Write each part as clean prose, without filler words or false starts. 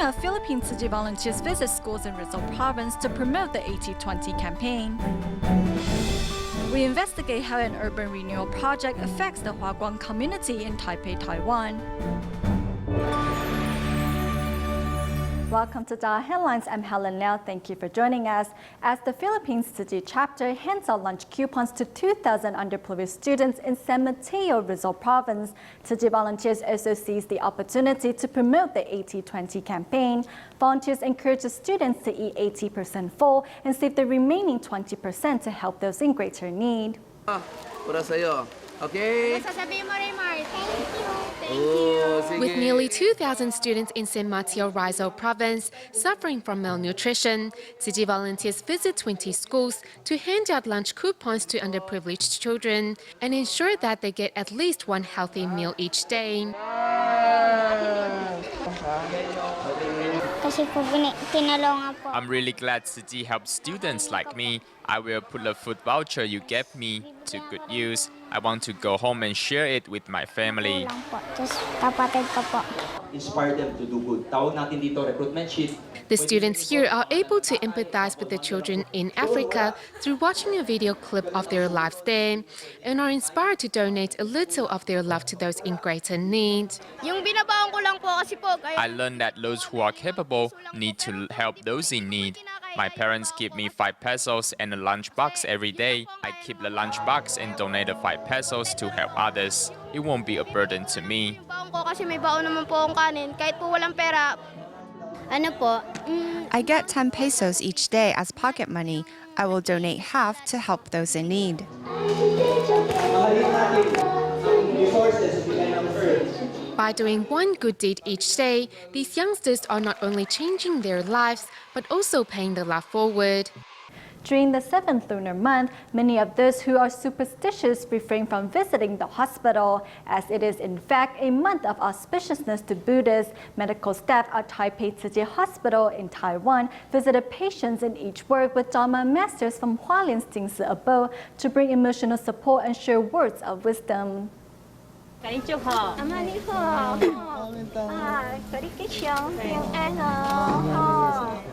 team of Philippine Tzu Chi volunteers visit schools in Rizal Province to promote the 80-20 campaign. We investigate how an urban renewal project affects the Huaguang community in Taipei, Taiwan. Welcome to Dial Headlines. I'm Helen Liao. Thank you for joining us. As the Philippines Tzu Chi chapter hands out lunch coupons to 2,000 underprivileged students in San Mateo, Rizal Province, Tzu Chi volunteers also seized the opportunity to promote the 80-20 campaign. Volunteers encourage the students to eat 80% full and save the remaining 20% to help those in greater need. Okay. With nearly 2,000 students in San Mateo, Rizal Province suffering from malnutrition, Tzu Chi volunteers visit 20 schools to hand out lunch coupons to underprivileged children and ensure that they get at least one healthy meal each day. I'm really glad Tzu Chi helps students like me. I will put the food voucher you gave me to good use. I want to go home and share it with my family. Inspire them to do good. Tawag natin dito recruitment sheet. The students here are able to empathize with the children in Africa through watching a video clip of their lives there and are inspired to donate a little of their love to those in greater need. I learned that those who are capable need to help those in need. My parents give me 5 pesos and a lunch box every day. I keep the lunch box and donate the 5 pesos to help others. It won't be a burden to me. I get 10 pesos each day as pocket money. I will donate half to help those in need. By doing one good deed each day, these youngsters are not only changing their lives, but also paying the life forward. During the 7th lunar month, many of those who are superstitious refrain from visiting the hospital, as it is in fact a month of auspiciousness to Buddhists. Medical staff at Taipei Tzu Chi Hospital in Taiwan visited patients in each ward with Dharma masters from Hualian's Jingsi abode to bring emotional support and share words of wisdom.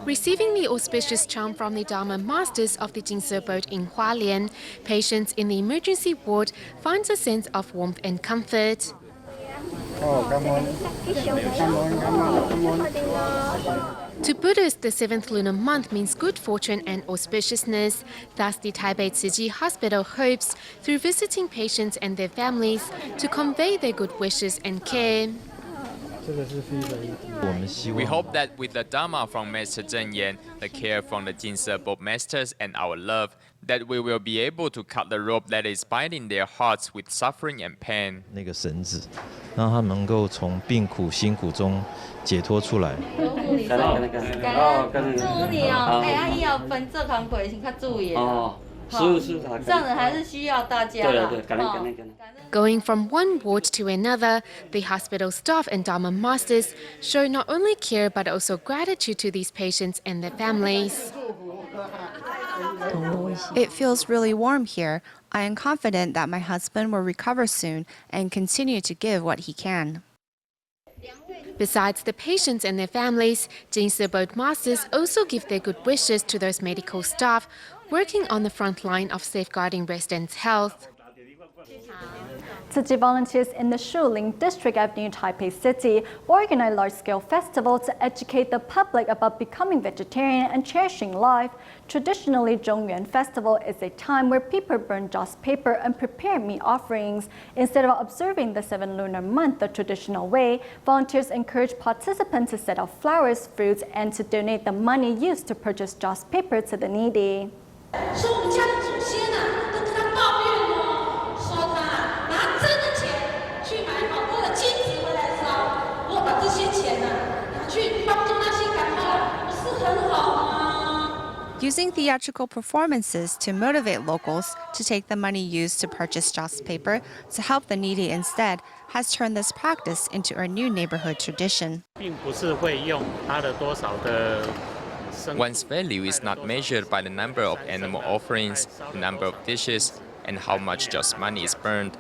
Receiving the auspicious charm from the Dharma masters of the Jingsi abode in Hualien, patients in the emergency ward find a sense of warmth and comfort. To Buddhists, the 7th lunar month means good fortune and auspiciousness. Thus, the Taipei Tzu Chi Hospital hopes, through visiting patients and their families, to convey their good wishes and care. We hope that with the Dharma from Master Zheng Yan, the care from the Jingsi abode masters, and our love, that we will be able to cut the rope that is binding their hearts with suffering and pain. Going from one ward to another, the hospital staff and Dharma masters show not only care but also gratitude to these patients and their families. It feels really warm here. I am confident that my husband will recover soon and continue to give what he can. Besides the patients and their families, Jingsi abode masters also give their good wishes to those medical staff working on the front line of safeguarding residents' health. Tzu Chi volunteers in the Shuling district of New Taipei City organize a large-scale festival to educate the public about becoming vegetarian and cherishing life. Traditionally, Zhongyuan Festival is a time where people burn joss paper and prepare meat offerings. Instead of observing the 7th lunar month the traditional way, volunteers encourage participants to set out flowers, fruits, and to donate the money used to purchase joss paper to the needy. Using theatrical performances to motivate locals to take the money used to purchase joss paper to help the needy instead has turned this practice into a new neighborhood tradition. One's value is not measured by the number of animal offerings, the number of dishes, and how much just money is burned.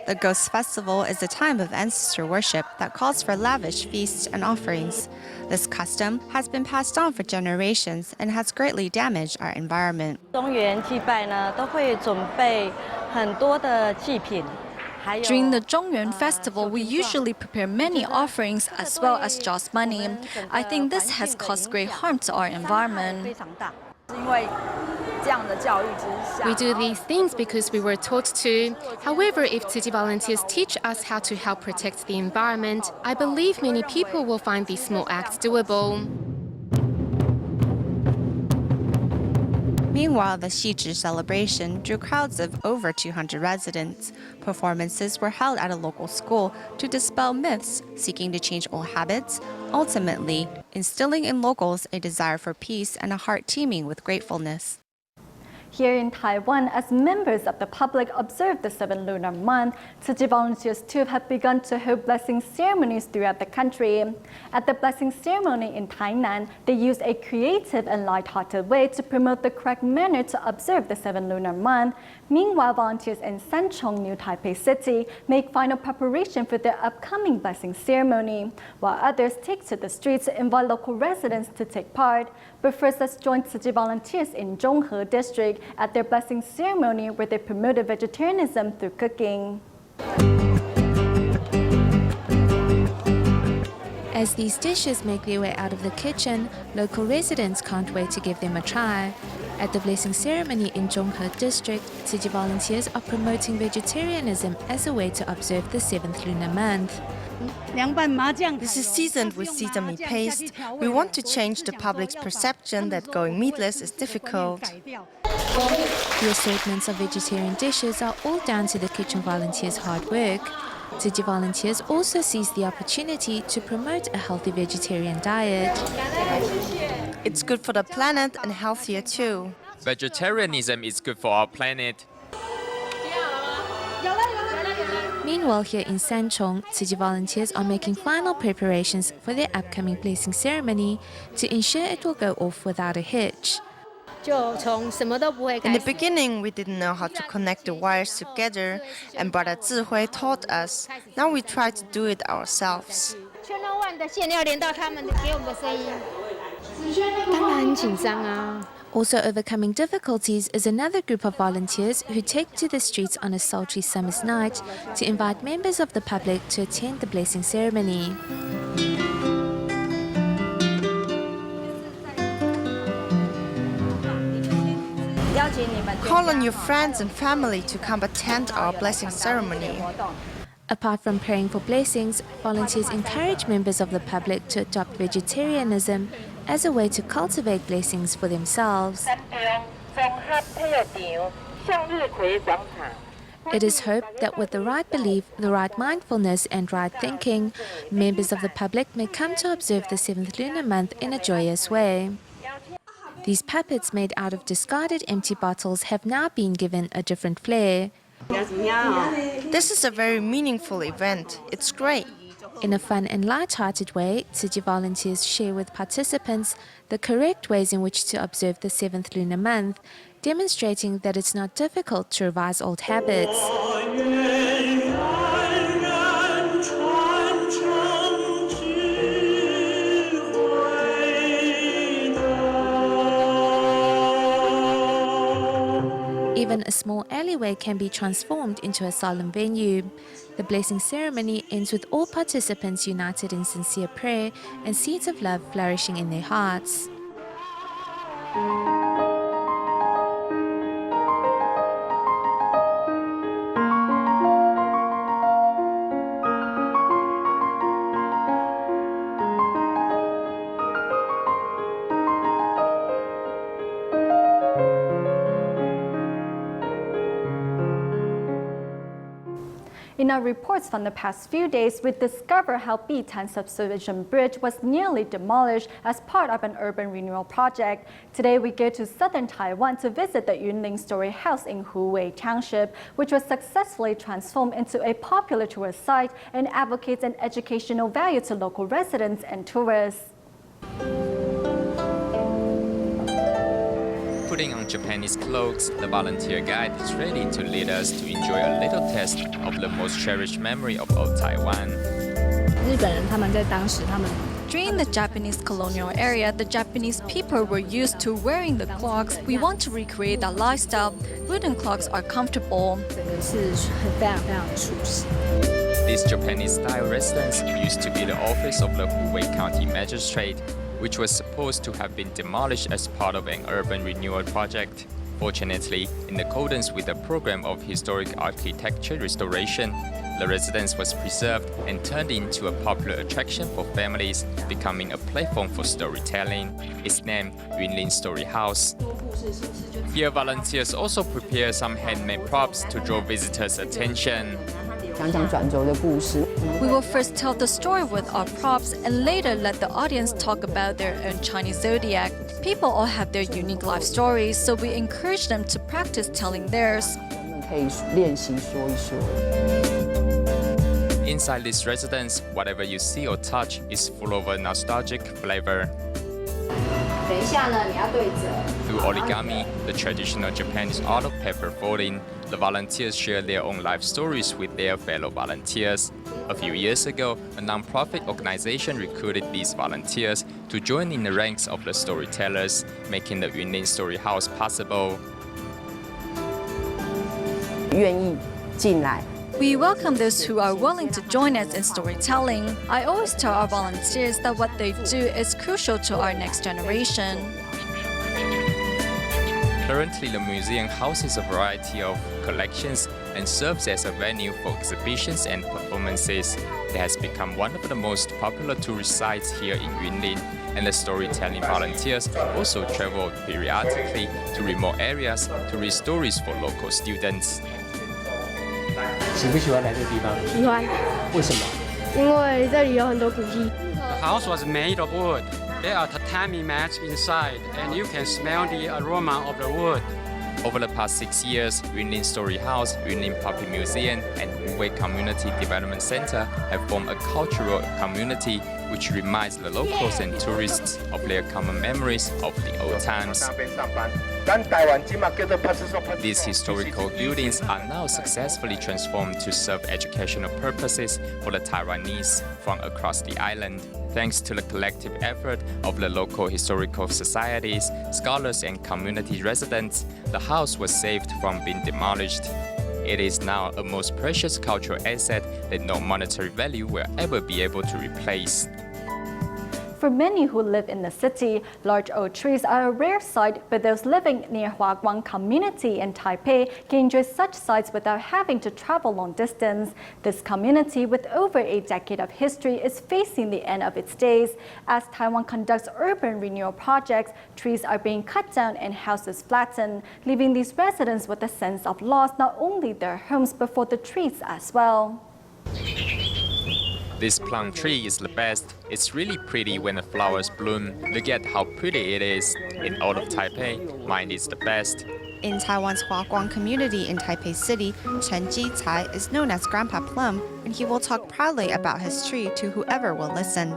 The Ghost Festival is a time of ancestor worship that calls for lavish feasts and offerings. This custom has been passed on for generations and has greatly damaged our environment. 中元祭拜呢，都会准备很多的祭品。 During the Zhongyuan festival, we usually prepare many offerings as well as just money. I think this has caused great harm to our environment. We do these things because we were taught to. However, if Tzu Chi volunteers teach us how to help protect the environment, I believe many people will find these small acts doable. Meanwhile, the Xizhi celebration drew crowds of over 200 residents. Performances were held at a local school to dispel myths, seeking to change old habits, ultimately instilling in locals a desire for peace and a heart teeming with gratefulness. Here in Taiwan, as members of the public observe the 7th lunar month, Tzu Chi volunteers too have begun to hold blessing ceremonies throughout the country. At the blessing ceremony in Tainan, they use a creative and light-hearted way to promote the correct manner to observe the 7th lunar month. Meanwhile, volunteers in Sanchong, New Taipei City, make final preparation for their upcoming blessing ceremony, while others take to the streets to invite local residents to take part. But first, let's join Tzu Chi volunteers in Zhonghe District at their blessing ceremony where they promoted vegetarianism through cooking. As these dishes make their way out of the kitchen, local residents can't wait to give them a try. At the blessing ceremony in Zhonghe District, Tzu Chi volunteers are promoting vegetarianism as a way to observe the 7th lunar month. This is seasoned with sesame paste. We want to change the public's perception that going meatless is difficult. The assortments of vegetarian dishes are all down to the kitchen volunteers' hard work. Tzu Chi volunteers also seize the opportunity to promote a healthy vegetarian diet. It's good for the planet and healthier too. Vegetarianism is good for our planet. Meanwhile, here in Sanchong, Tzu Chi volunteers are making final preparations for their upcoming blessing ceremony to ensure it will go off without a hitch. In the beginning, we didn't know how to connect the wires together, and Brother Zhi Hui taught us. Now we try to do it ourselves. Also overcoming difficulties is another group of volunteers who take to the streets on a sultry summer's night to invite members of the public to attend the blessing ceremony. Call on your friends and family to come attend our blessing ceremony. Apart from praying for blessings, volunteers encourage members of the public to adopt vegetarianism as a way to cultivate blessings for themselves. It is hoped that with the right belief, the right mindfulness and right thinking, members of the public may come to observe the 7th lunar month in a joyous way. These puppets made out of discarded empty bottles have now been given a different flair. This is a very meaningful event. It's great. In a fun and light-hearted way, Tzu Chi volunteers share with participants the correct ways in which to observe the 7th lunar month, demonstrating that it's not difficult to revise old habits. Even a small alleyway can be transformed into a solemn venue. The blessing ceremony ends with all participants united in sincere prayer and seeds of love flourishing in their hearts. In our reports from the past few days, we discovered how Bitan Subdivision Bridge was nearly demolished as part of an urban renewal project. Today, we go to southern Taiwan to visit the Yunling Story House in Huaguang Township, which was successfully transformed into a popular tourist site and advocates an educational value to local residents and tourists. Good Putting on Japanese clothes, the volunteer guide is ready to lead us to enjoy a little taste of the most cherished memory of old Taiwan. During the Japanese colonial era, the Japanese people were used to wearing the clogs. We want to recreate that lifestyle. Wooden clogs are comfortable. This Japanese-style residence used to be the office of the Huaguang County Magistrate, which was supposed to have been demolished as part of an urban renewal project. Fortunately, in accordance with the program of historic architecture restoration, the residence was preserved and turned into a popular attraction for families, becoming a platform for storytelling. It's named Yunlin Story House. Here, volunteers also prepare some handmade props to draw visitors' attention. We will first tell the story with our props and later let the audience talk about their own Chinese zodiac. People all have their unique life stories, so we encourage them to practice telling theirs. Inside this residence, whatever you see or touch is full of a nostalgic flavor. Through origami, the traditional Japanese art of paper folding, the volunteers share their own life stories with their fellow volunteers. A few years ago, a non-profit organization recruited these volunteers to join in the ranks of the storytellers, making the Yunlin Story House possible. We welcome those who are willing to join us in storytelling. I always tell our volunteers that what they do is crucial to our next generation. Currently, the museum houses a variety of collections and serves as a venue for exhibitions and performances. It has become one of the most popular tourist sites here in Yunlin, and the storytelling volunteers also travel periodically to remote areas to read stories for local students. 喜不喜欢来这个地方？喜欢，为什么？因为这里有很多古迹。 The house was made of wood. There are tatami mats inside, and you can smell the aroma of the wood. Over the past 6 years, Yunlin Story House, Yunlin Puppy Museum, and Huaguang Community Development Center have formed a cultural community which reminds the locals and tourists of their common memories of the old times. These historical buildings are now successfully transformed to serve educational purposes for the Taiwanese from across the island. Thanks to the collective effort of the local historical societies, scholars, and community residents, the house was saved from being demolished. It is now a most precious cultural asset that no monetary value will ever be able to replace. For many who live in the city, large oak trees are a rare sight, but those living near Huaguang community in Taipei can enjoy such sights without having to travel long distance. This community, with over a decade of history, is facing the end of its days. As Taiwan conducts urban renewal projects, trees are being cut down and houses flattened, leaving these residents with a sense of loss, not only their homes, but for the trees as well. This plum tree is the best. It's really pretty when the flowers bloom. Look at how pretty it is. In all of Taipei, mine is the best. In Taiwan's Huaguang community in Taipei City, Tzu Chi is known as Grandpa Plum, and he will talk proudly about his tree to whoever will listen.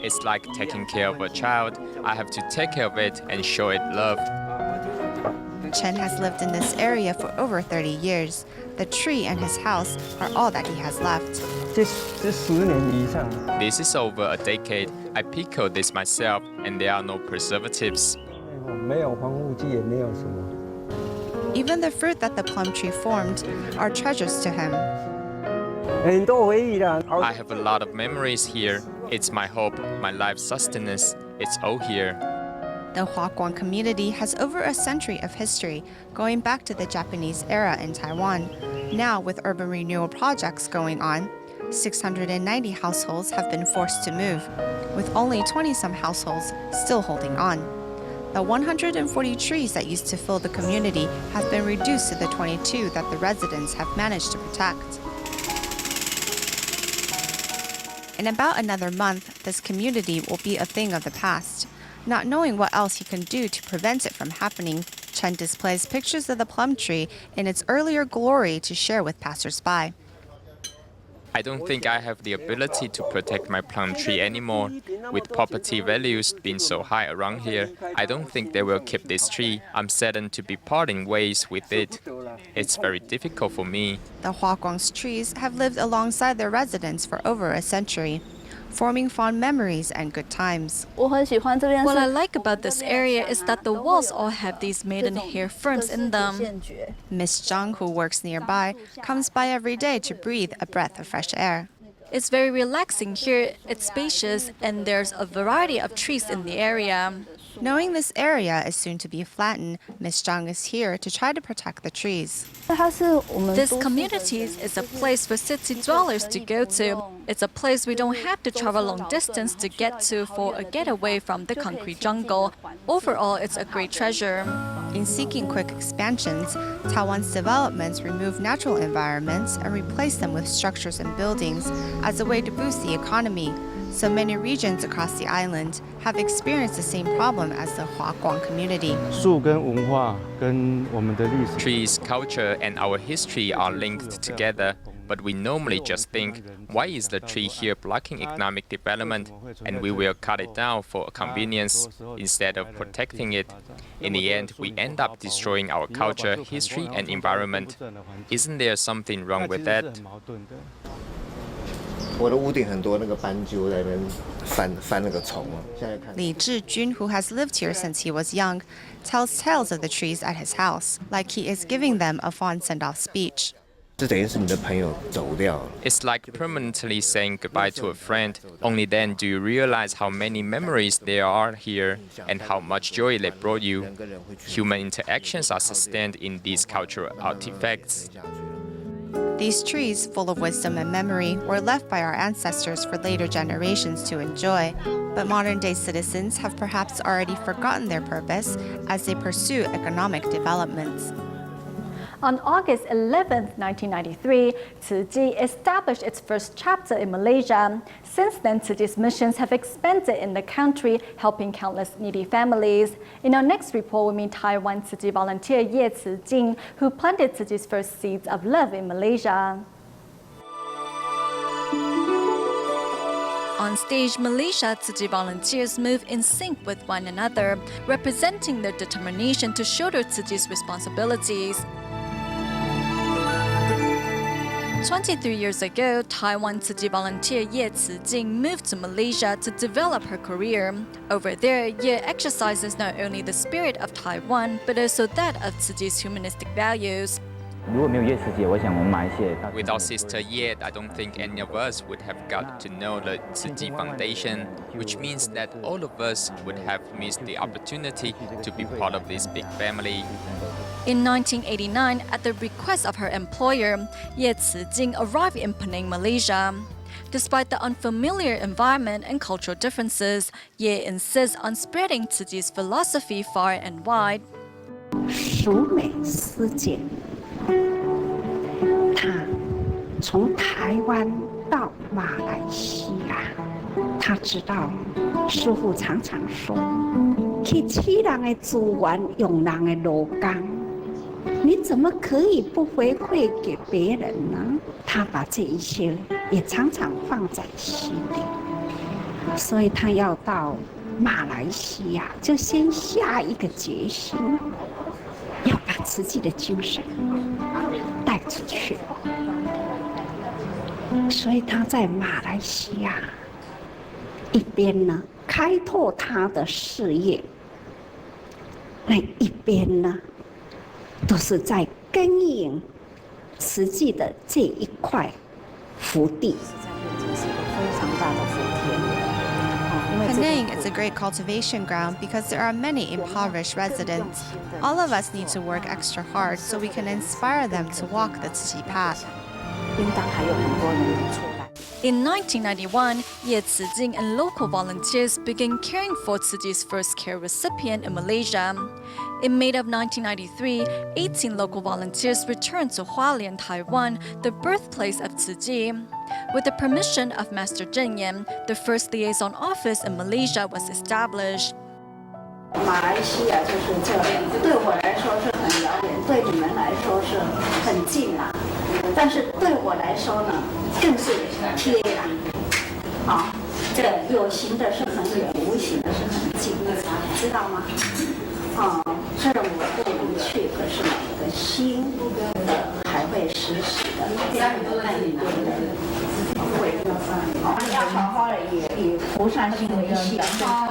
It's like taking care of a child. I have to take care of it and show it love. Chen has lived in this area for over 30 years. The tree and his house are all that he has left. This is over a decade. I pickled this myself, and there are no preservatives. Even the fruit that the plum tree formed are treasures to him. I have a lot of memories here. It's my hope, my life sustenance. It's all here. The Huaguang community has over a century of history, going back to the Japanese era in Taiwan. Now, with urban renewal projects going on, 690 households have been forced to move, with only 20-some households still holding on. The 140 trees that used to fill the community have been reduced to the 22 that the residents have managed to protect. In about another month, this community will be a thing of the past. Not knowing what else he can do to prevent it from happening, Chen displays pictures of the plum tree in its earlier glory to share with passers-by. I don't think I have the ability to protect my plum tree anymore. With property values being so high around here, I don't think they will keep this tree. I'm saddened to be parting ways with it. It's very difficult for me. The Huaguang's trees have lived alongside their residents for over a century, forming fond memories and good times. What I like about this area is that the walls all have these maiden hair ferns in them. Miss Zhang, who works nearby, comes by every day to breathe a breath of fresh air. It's very relaxing here, it's spacious, and there's a variety of trees in the area. Knowing this area is soon to be flattened, Miss Zhang is here to try to protect the trees. This community is a place for city dwellers to go to. It's a place we don't have to travel long distance to get to for a getaway from the concrete jungle. Overall, it's a great treasure. In seeking quick expansions, Taiwan's developments remove natural environments and replace them with structures and buildings as a way to boost the economy. So many regions across the island have experienced the same problem as the Huaguang community. Trees, culture, and our history are linked together, but we normally just think, why is the tree here blocking economic development? And we will cut it down for convenience instead of protecting it. In the end, we end up destroying our culture, history, and environment. Isn't there something wrong with that? Li Zhijun, who has lived here since he was young, tells tales of the trees at his house, like he is giving them a fond send-off speech. It's like permanently saying goodbye to a friend. Only then do you realize how many memories there are here and how much joy they brought you. Human interactions are sustained in these cultural artifacts. These trees, full of wisdom and memory, were left by our ancestors for later generations to enjoy. But modern-day citizens have perhaps already forgotten their purpose as they pursue economic developments. On August 11, 1993, Tzu Chi established its first chapter in Malaysia. Since then, Tzu Chi's missions have expanded in the country, helping countless needy families. In our next report, we meet Taiwan Tzu Chi volunteer Ye Tzu-jing, who planted Tzu Chi's first seeds of love in Malaysia. On stage, Malaysia Tzu Chi volunteers move in sync with one another, representing their determination to shoulder Tzu Chi's responsibilities. 23 years ago, Taiwan Tzu Chi volunteer Ye Tzu-jing moved to Malaysia to develop her career. Over there, Ye exercises not only the spirit of Taiwan, but also that of Tzu Chi's humanistic values. Without Sister Ye, I don't think any of us would have got to know the Tzu Chi Foundation, which means that all of us would have missed the opportunity to be part of this big family. In 1989, at the request of her employer, Ye Tzu-jing arrived in Penang, Malaysia. Despite the unfamiliar environment and cultural differences, Ye insists on spreading Tzu Chi's philosophy far and wide. 熟美思简，他从台湾到马来西亚，他知道师父常常说，去取人的资源，用人的劳工。 你怎么可以不回馈给别人呢？他把这一些也常常放在心里，所以他要到马来西亚，就先下一个决心，要把慈济的精神带出去。所以他在马来西亚一边呢开拓他的事业，那一边呢。 都是在耕耘慈济的这一块福地。 Penang is a great cultivation ground because there are many impoverished residents. All of us need to work extra hard so we can inspire them to walk the Tzu Chi path. In 1991, Ye Tzu-jing and local volunteers began caring for Tzu Chi's first care recipient in Malaysia. In May of 1993, 18 local volunteers returned to Hualien, Taiwan, the birthplace of Tzu Chi. With the permission of Master Zheng Yan, the first liaison office in Malaysia was established. 马来西亚就是这样，对我来说是很遥远，对你们来说是很近啦。但是对我来说呢，更是贴啦。好，这个有形的是很远，无形的是很近，知道吗？虽然我不能去，可是呢，我的心还会时时的爱你的。要好好的以菩萨心为心，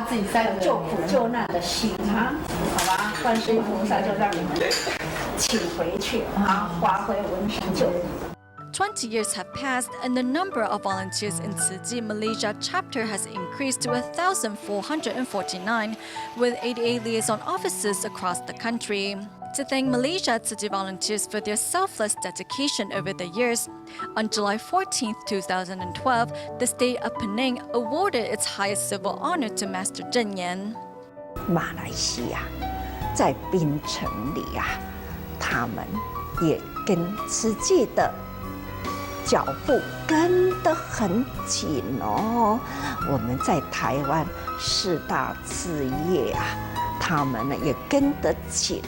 自己在救苦救难的心哈，好吧？观世音菩萨就让你们请回去发挥闻声救苦。 20 years have passed, and the number of volunteers in Tzu Chi Malaysia chapter has increased to 1,449, with 88 liaison officers across the country. To thank Malaysia Tzu Chi volunteers for their selfless dedication over the years, on July 14, 2012, the state of Penang awarded its highest civil honor to Master Zhen Yan. 马来西亚在槟城里他们也跟慈济的 脚步跟得很紧哦，我们在台湾4大志业他们呢也跟得紧。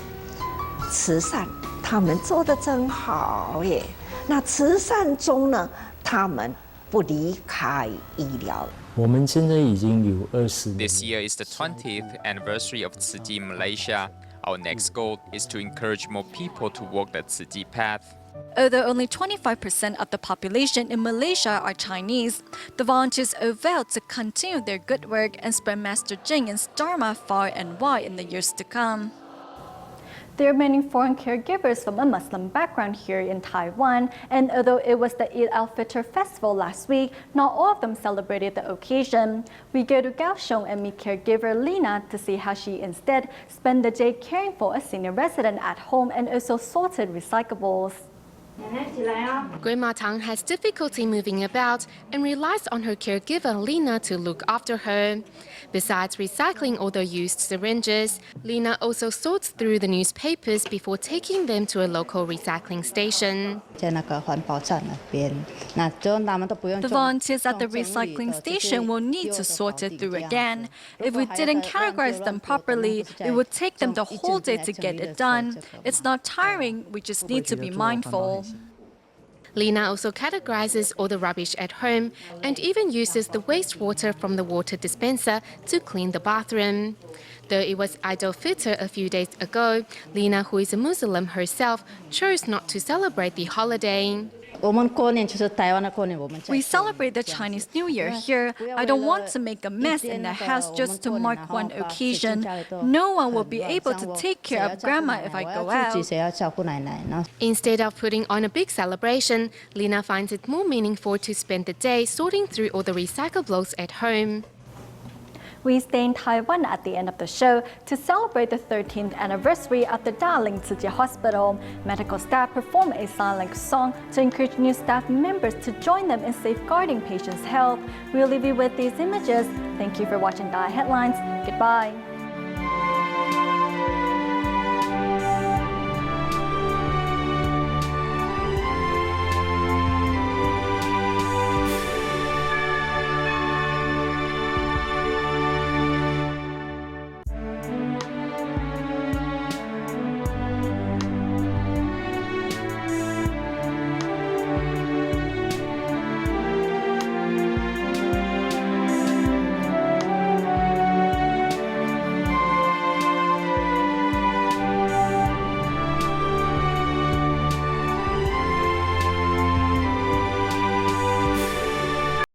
慈善他们做得真好耶。那慈善中呢，他们不离开医疗。我们现在已经有20年。This year is the 20th anniversary of Tzu Chi Malaysia. Our next goal is to encourage more people to walk the Tzu Chi path. Although only 25% of the population in Malaysia are Chinese, the volunteers are vowed to continue their good work and spread Master Zhen Yan's Dharma far and wide in the years to come. There are many foreign caregivers from a Muslim background here in Taiwan, and although it was the Eid al-Fitr festival last week, not all of them celebrated the occasion. We go to Kaohsiung and meet caregiver Lina to see how she instead spent the day caring for a senior resident at home and also sorted recyclables. Grandma Tang has difficulty moving about and relies on her caregiver Lina to look after her. Besides recycling all the used syringes, Lina also sorts through the newspapers before taking them to a local recycling station. The volunteers at the recycling station will need to sort it through again. If we didn't categorize them properly, it would take them the whole day to get it done. It's not tiring, we just need to be mindful. Lina also categorizes all the rubbish at home and even uses the wastewater from the water dispenser to clean the bathroom. Though it was Eid al-Fitr a few days ago, Lina, who is a Muslim herself, chose not to celebrate the holiday. We celebrate the Chinese New Year here. I don't want to make a mess in the house just to mark one occasion. No one will be able to take care of Grandma if I go out. Instead of putting on a big celebration, Lina finds it more meaningful to spend the day sorting through all the recyclables at home. We stay in Taiwan at the end of the show to celebrate the 13th anniversary of the Darling Tzu Chi Hospital. Medical staff perform a silent song to encourage new staff members to join them in safeguarding patients' health. We'll leave you with these images. Thank you for watching Dai Headlines. Goodbye.